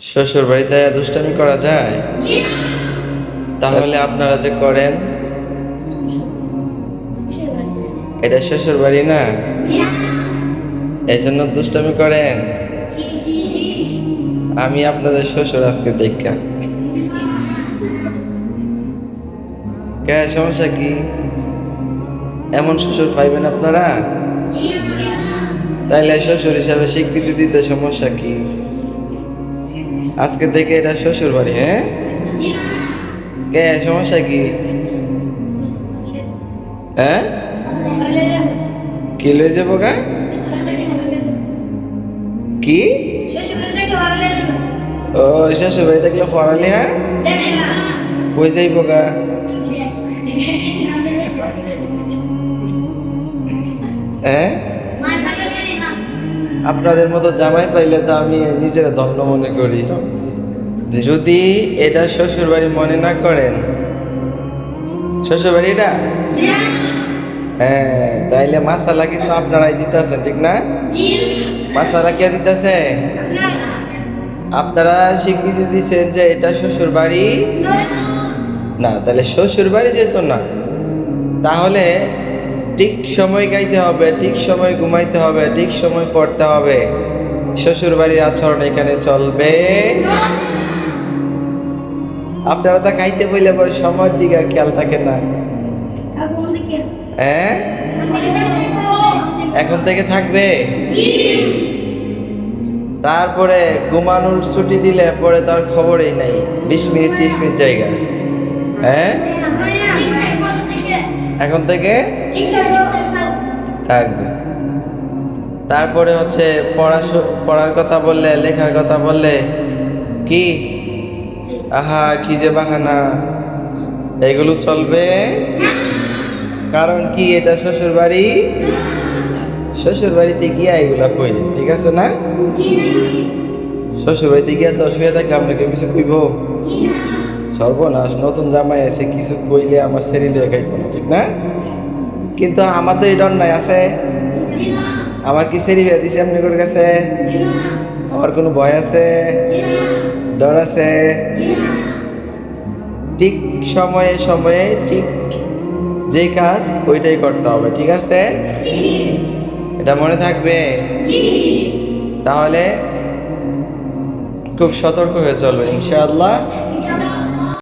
শ্বশুর বাড়িতে দুষ্টামি করা যায়? তাহলে আপনারা যে করেন এটা শ্বশুর বাড়ি না, এই জন্য দুষ্টামি করেন। আমি আপনাদের শ্বশুর আজকে দেখা কে, সমস্যা কি? এমন শ্বশুর পাইবেন আপনারা? তাইলে শ্বশুর হিসাবে স্বীকৃতি দিতে সমস্যা কি? আজকে থেকে এটা শ্বশুর বাড়ি। হ্যাঁ, কে, সমস্যা কি? হ্যাঁ, কি লয়ে যাবো গা? কি? ও, শ্বশুর বাড়ি দেখলে পড়ালে? হ্যাঁ, কই যাইব গা? হ্যাঁ, আপনাদের মতো জামাই পাইলে তো আমি নিজেরা ধন্য মনে করি। যদি এটা শ্বশুর বাড়ি মনে না করেন, শ্বশুর বাড়িটা, হ্যাঁ, তাইলে মাসালা কিন্তু আপনারাই দিতেছেন, ঠিক না? মাসালা কে দিতেছে? আপনারা স্বীকৃতি দিচ্ছেন যে এটা শ্বশুর বাড়ি না। তাহলে শ্বশুর বাড়ি যেত না, তাহলে ঠিক সময় গাইতে হবে, ঠিক সময় ঘুমাইতে হবে, ঠিক সময় পড়তে হবে। শ্বশুর বাড়ির আচরণ এখানে চলবে। আপনারা তা খাইতে বইলে পরে সময়ের দিকে আর খেয়াল থাকে না। হ্যাঁ, এখন থেকে থাকবে। তারপরে ঘুমানোর ছুটি দিলে পরে তার খবরই নাই, 20 মিনিট 30 মিনিট জায়গা। হ্যাঁ, এখন থেকে থাকবে। তারপরে হচ্ছে পড়ার কথা বললে, লেখার কথা বললে কি আহা কি যে বাহানা, এগুলো চলবে। কারণ কি, এটা শ্বশুর বাড়ি। শ্বশুর বাড়িতে গিয়া এগুলা কইলেন, ঠিক আছে না? শ্বশুর বাড়িতে গিয়া তো শুয়ে থাকলে আপনাকে কিছু কইব? সর্বনাশ, নতুন জামাই এসে কিছু কইলে আমার শরীরে খাইতো না, ঠিক না? কিন্তু আমার তো এই ডর নাই আছে। আমার কি সেরি বিয়া দিছে আপনাদের কাছে? আমার কোনো ভয় আছে? ডর আছে? ঠিক সময়ে সময়ে ঠিক যেই কাজ ওইটাই করতে হবে, ঠিক আছে? এটা মনে থাকবে। তাহলে খুব সতর্ক হয়ে চলবে ইনশাআল্লাহ।